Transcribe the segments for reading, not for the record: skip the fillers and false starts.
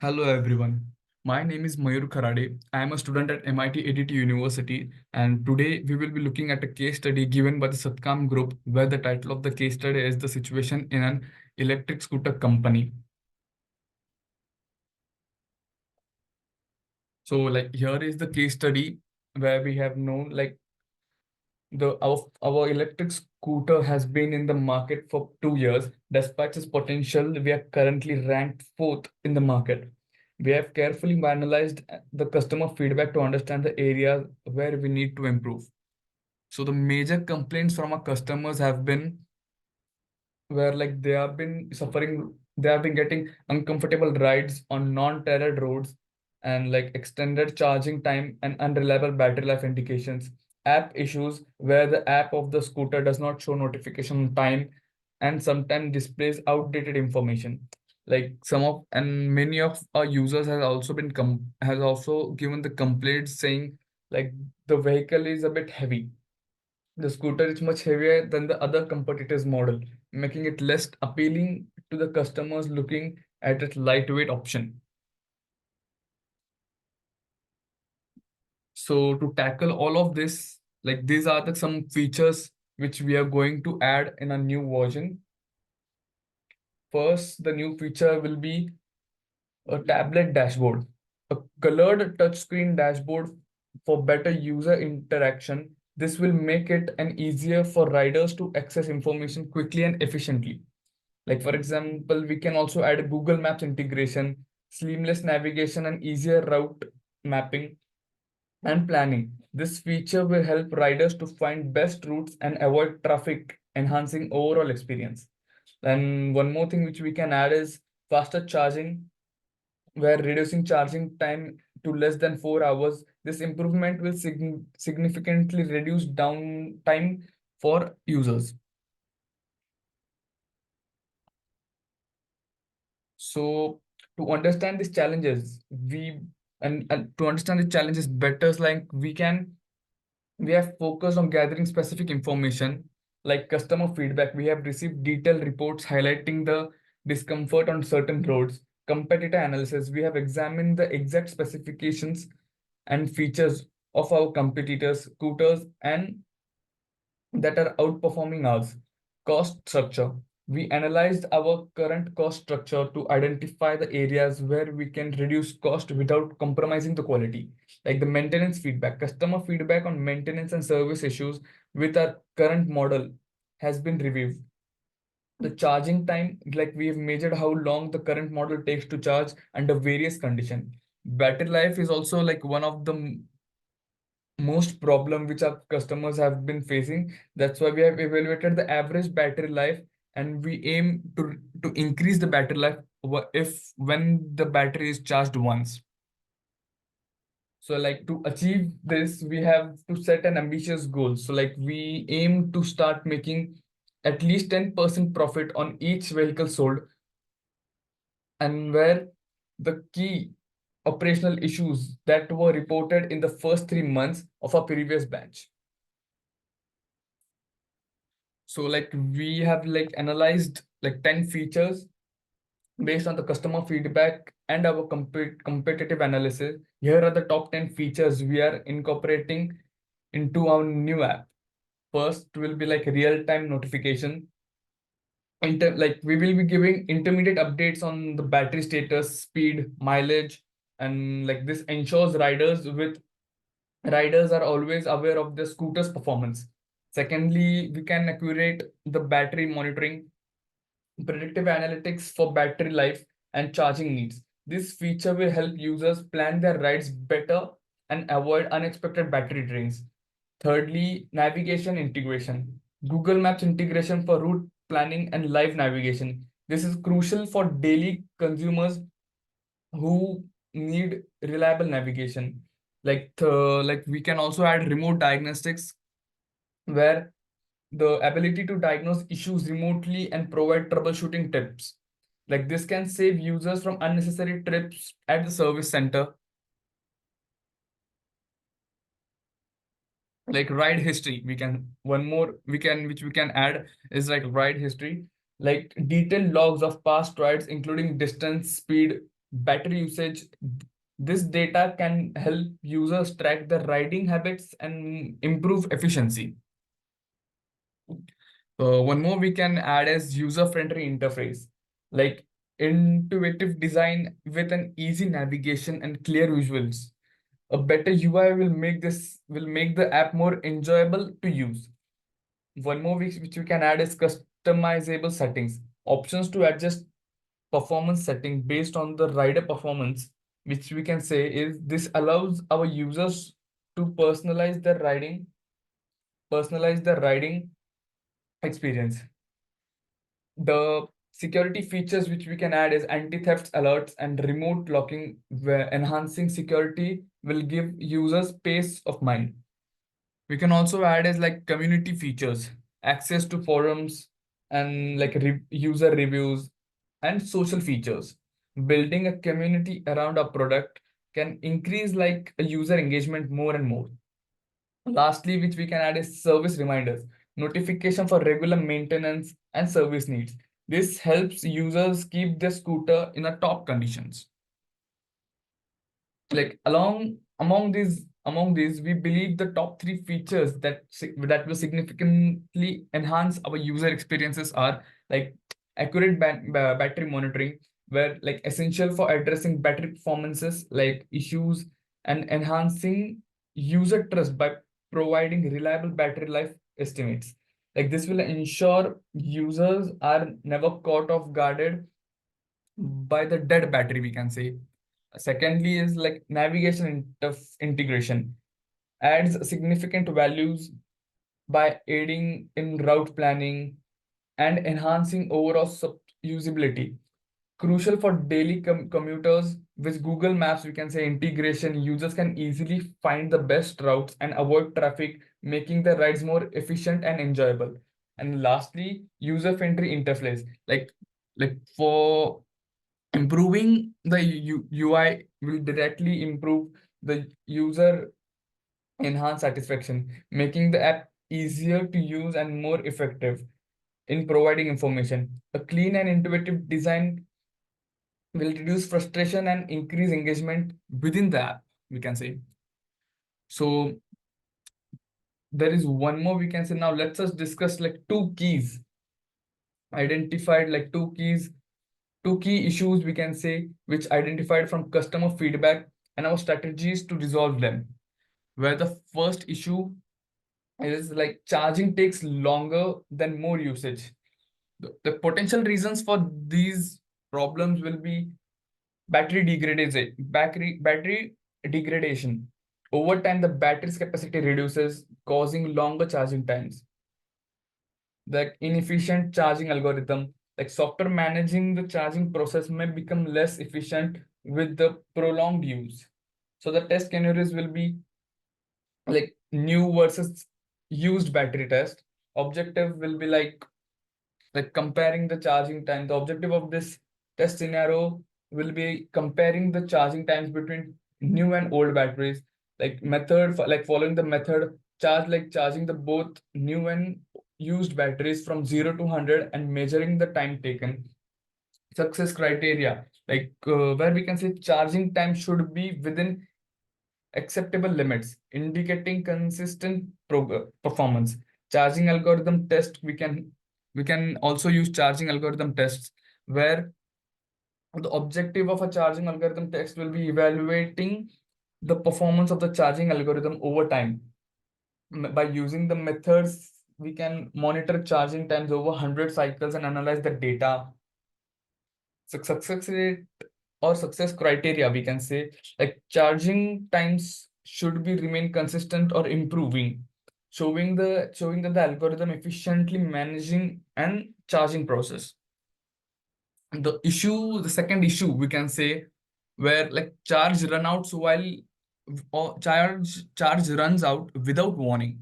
Hello everyone. My name is Mayur Kharade. I am a student at MITU20BTCS0159 and today we will be looking at a case study given by the Satkaam group where the title of the case study is the situation in an electric scooter company. So here is the case study where we have known our electric scooter has been in the market for 2 years. Despite its potential, we are currently ranked fourth in the market. We have carefully analyzed the customer feedback to understand the areas where we need to improve. So the major complaints from our customers have been where they have been suffering, they have been getting uncomfortable rides on non-terrain roads and extended charging time and unreliable battery life indications, app issues where the app of the scooter does not show notification on time and sometimes displays outdated information. Like some of and many of our users has also given the complaints saying like the vehicle is a bit heavy, the scooter is much heavier than the other competitors' model, making it less appealing to the customers looking at its lightweight option. So to tackle all of this, these are some features which we are going to add in a new version. First, the new feature will be a tablet dashboard, a colored touchscreen dashboard for better user interaction. This will make it an easier for riders to access information quickly and efficiently. Like for example, we can also add Google Maps integration, seamless navigation, and easier route mapping and planning. This feature will help riders to find best routes and avoid traffic, enhancing overall experience. And one more thing which we can add is faster charging, where reducing charging time to less than 4 hours. This improvement will significantly reduce downtime for users. So to understand these challenges, and to understand the challenges better, we have focused on gathering specific information like customer feedback. We have received detailed reports highlighting the discomfort on certain roads. Competitor analysis. We have examined the exact specifications and features of our competitors, scooters, and that are outperforming us. Cost structure. We analyzed our current cost structure to identify the areas where we can reduce cost without compromising the quality. Like the maintenance feedback, customer feedback on maintenance and service issues with our current model has been reviewed. The charging time, like we have measured how long the current model takes to charge under various conditions. Battery life is also like one of the most problem which our customers have been facing. That's why we have evaluated the average battery life and we aim to increase the battery life if when the battery is charged once. So like to achieve this, we have to set an ambitious goal. So like we aim to start making at least 10% profit on each vehicle sold, and where the key operational issues that were reported in the first 3 months of our previous batch. So like we have analyzed 10 features based on the customer feedback and our competitive analysis. Here are the top 10 features we are incorporating into our new app. First will be like real-time notification. We will be giving intermediate updates on the battery status, speed, mileage, and like this ensures riders are always aware of the scooter's performance. Secondly, we can accurate the battery monitoring, predictive analytics for battery life and charging needs. This feature will help users plan their rides better and avoid unexpected battery drains. Thirdly, navigation integration. Google Maps integration for route planning and live navigation. This is crucial for daily consumers who need reliable navigation. Like we can also add remote diagnostics where the ability to diagnose issues remotely and provide troubleshooting tips. Like this can save users from unnecessary trips at the service center. Like ride history, we can one more we can which we can add is like ride history, like detailed logs of past rides, including distance, speed, battery usage. This data can help users track their riding habits and improve efficiency. One more we can add as user-friendly interface, like intuitive design with an easy navigation and clear visuals. A better UI will make the app more enjoyable to use. One more which we can add is customizable settings, options to adjust performance setting based on the rider performance, which we can say is this allows our users to personalize their riding experience. The security features which we can add is anti-theft alerts and remote locking, where enhancing security will give users peace of mind. We can also add as like community features, access to forums and like user reviews and social features. Building a community around a product can increase like a user engagement more and more. Lastly, which we can add is service reminders, notification for regular maintenance and service needs. This helps users keep their scooter in a top conditions. Like among these we believe the top three features that will significantly enhance our user experiences are like accurate battery monitoring, where like essential for addressing battery performances like issues and enhancing user trust by providing reliable battery life estimates. Like this will ensure users are never caught off guarded by the dead battery, we can say. Secondly is like navigation integration adds significant values by aiding in route planning and enhancing overall usability. Crucial for daily commuters with Google Maps, we can say integration, users can easily find the best routes and avoid traffic, making the rides more efficient and enjoyable. And lastly, user-friendly interface. Like for improving the UI will directly improve the user enhance satisfaction, making the app easier to use and more effective in providing information. A clean and intuitive design will reduce frustration and increase engagement within the app, we can say. So there is one more we can say. Now let's just discuss like identified like two key issues we can say, which identified from customer feedback and our strategies to resolve them. Where the first issue is like charging takes longer than more usage. The potential reasons for these problems will be battery degradation. Over time, the battery's capacity reduces, causing longer charging times. The inefficient charging algorithm, like software managing the charging process may become less efficient with the prolonged use. So the test scenarios will be like new versus used battery test. Objective will be like comparing the charging time. The objective of this test scenario will be comparing the charging times between new and old batteries. Like method like following the method charging the both new and used batteries from 0 to 100 and measuring the time taken. Success criteria, where we can say charging time should be within acceptable limits, indicating consistent performance. Charging algorithm test, we can also use charging algorithm tests, where the objective of a charging algorithm test will be evaluating the performance of the charging algorithm over time. By using the methods, we can monitor charging times over 100 cycles and analyze the data. Success rate or success criteria, we can say, like charging times should be remain consistent or improving, showing that the algorithm efficiently managing and charging process. The second issue we can say, where like charge runouts while or charge runs out without warning.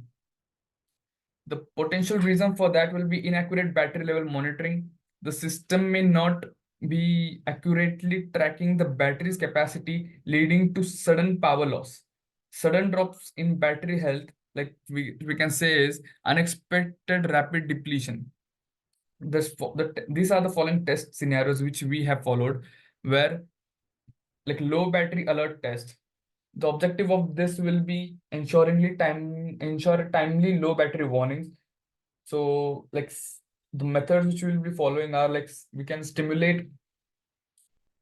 The potential reason for that will be inaccurate battery level monitoring. The system may not be accurately tracking the battery's capacity, leading to sudden power loss. Sudden drops in battery health, like we can say, is unexpected rapid depletion. These are the following test scenarios which we have followed, where like low battery alert test. The objective of this will be ensure timely low battery warnings. So like the methods which we will be following are like we can stimulate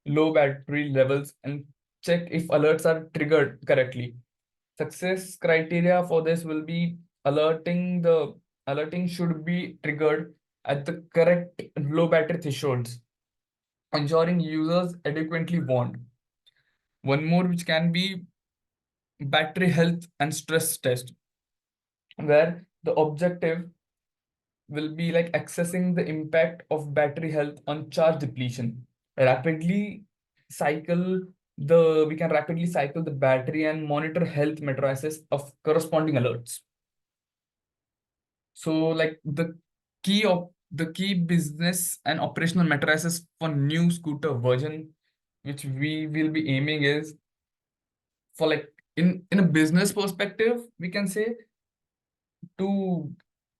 low battery levels and check if alerts are triggered correctly. Success criteria for this will be alerting should be triggered at the correct low battery thresholds, ensuring users adequately warned. One more which can be battery health and stress test, where the objective will be like assessing the impact of battery health on charge depletion. Rapidly cycle we can rapidly cycle the battery and monitor health matrices of corresponding alerts. So like the key business and operational matrices for new scooter version, which we will be aiming is for like in a business perspective, we can say to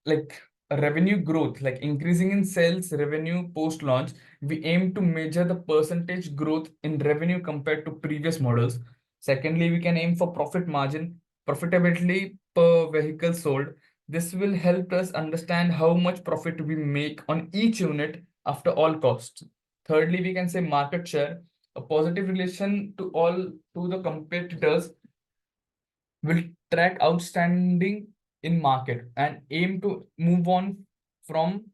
like revenue growth, like increasing in sales revenue post launch, we aim to measure the percentage growth in revenue compared to previous models. Secondly, we can aim for profit margin, profitability per vehicle sold. This will help us understand how much profit we make on each unit after all costs. Thirdly, we can say market share, a positive relation to the competitors will track outstanding in market and aim to from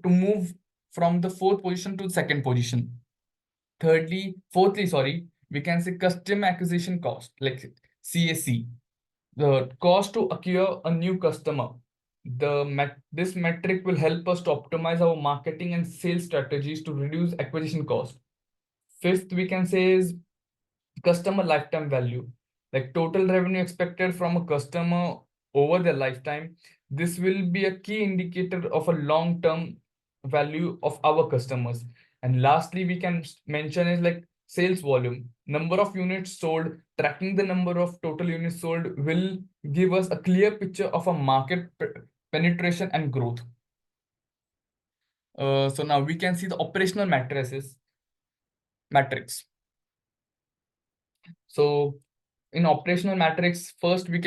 move from the fourth position to the second position. Fourthly, sorry, we can say customer acquisition cost, like CAC, the cost to acquire a new customer. This metric will help us to optimize our marketing and sales strategies to reduce acquisition cost. Fifth, we can say is customer lifetime value, like total revenue expected from a customer over their lifetime. This will be a key indicator of a long term value of our customers. And lastly, we can mention is like sales volume, number of units sold. Tracking the number of total units sold will give us a clear picture of a market penetration and growth. So now we can see the operational matrix. So in operational matrix, first we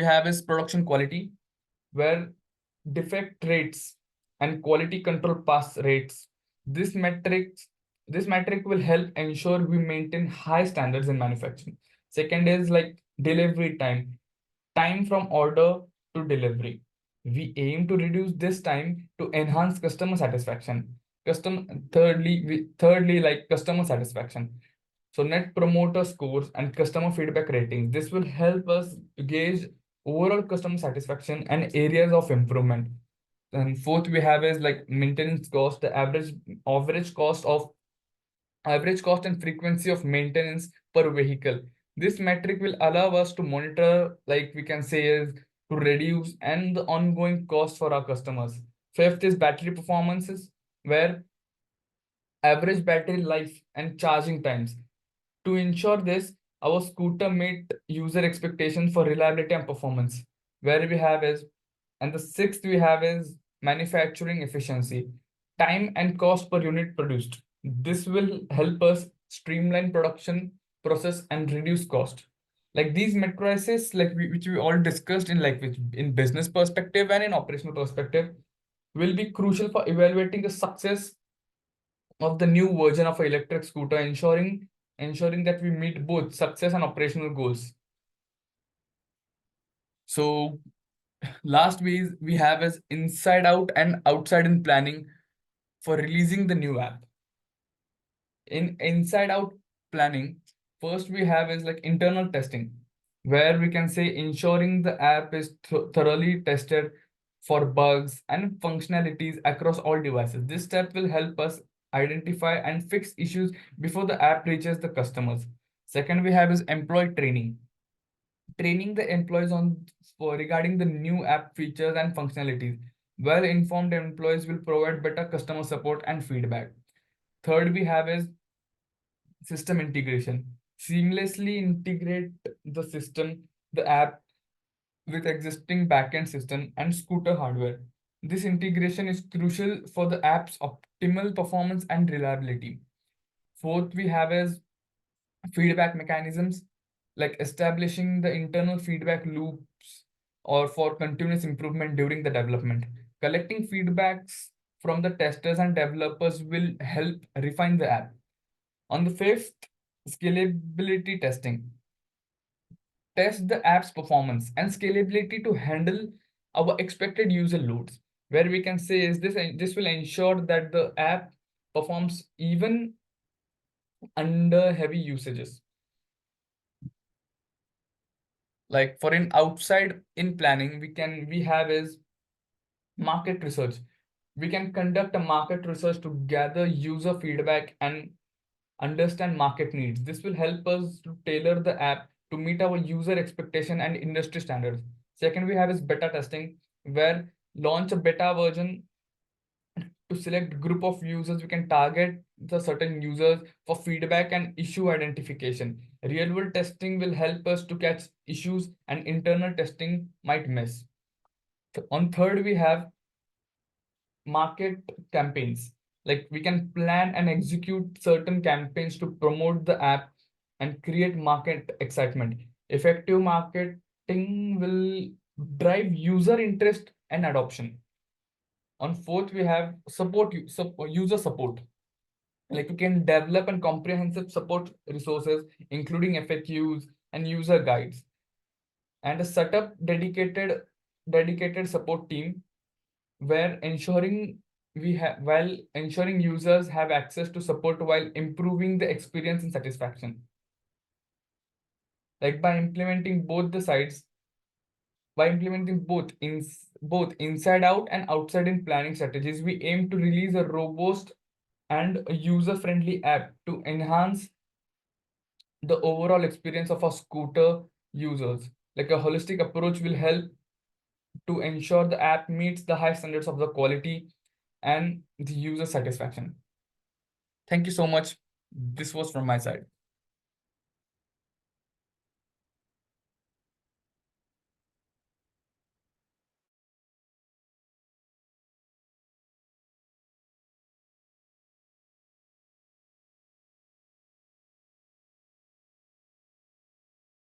have is production quality, where defect rates and quality control pass rates. This metric this metric will help ensure we maintain high standards in manufacturing. Second is like delivery time from order to delivery. We aim to reduce this time to enhance customer satisfaction. Thirdly, like customer satisfaction. So net promoter scores and customer feedback ratings. This will help us gauge overall customer satisfaction and areas of improvement. And fourth, we have is like maintenance cost, the average cost of average cost and frequency of maintenance per vehicle. This metric will allow us to monitor, like we can say, is to reduce and the ongoing cost for our customers. Fifth is battery performances, where average battery life and charging times. To ensure this, our scooter meet user expectations for reliability and performance. Where we have is, and the sixth we have is manufacturing efficiency, time and cost per unit produced. This will help us streamline production process and reduce cost. Like these matrices, which we all discussed in which in business perspective and in operational perspective, will be crucial for evaluating the success of the new version of an electric scooter, ensuring that we meet both success and operational goals. So last we have is inside out and outside in planning for releasing the new app. In inside out planning, first we have is like internal testing, where we can say ensuring the app is thoroughly tested for bugs and functionalities across all devices. This step will help us identify and fix issues before the app reaches the customers. Second, we have is employee training the employees regarding the new app features and functionalities. Well-informed employees will provide better customer support and feedback. Third, we have is system integration. Seamlessly integrate the app with existing backend system and scooter hardware. This integration is crucial for the app's optimal performance and reliability. Fourth, we have is feedback mechanisms, like establishing the internal feedback loops or for continuous improvement during the development. Collecting feedbacks from the testers and developers will help refine the app. On the fifth, scalability testing. Test the app's performance and scalability to handle our expected user loads. Where we can say is this will ensure that the app performs even under heavy usages. Like for in outside in planning, we have is market research. We can conduct a market research to gather user feedback and understand market needs. This will help us to tailor the app to meet our user expectation and industry standards. Second, we have is beta testing, where launch a beta version to select group of users. We can target the certain users for feedback and issue identification. Real world testing will help us to catch issues and internal testing might miss. On third, we have market campaigns. Like we can plan and execute certain campaigns to promote the app and create market excitement. Effective marketing will drive user interest and adoption. On fourth, we have user support. Like we can develop and comprehensive support resources, including FAQs and user guides, and a setup dedicated support team where ensuring we have while ensuring users have access to support while improving the experience and satisfaction. Like by implementing both inside out and outside in planning strategies, we aim to release a robust and a user-friendly app to enhance the overall experience of our scooter users. Like a holistic approach will help to ensure the app meets the high standards of the quality and the user satisfaction. Thank you so much. This was from my side.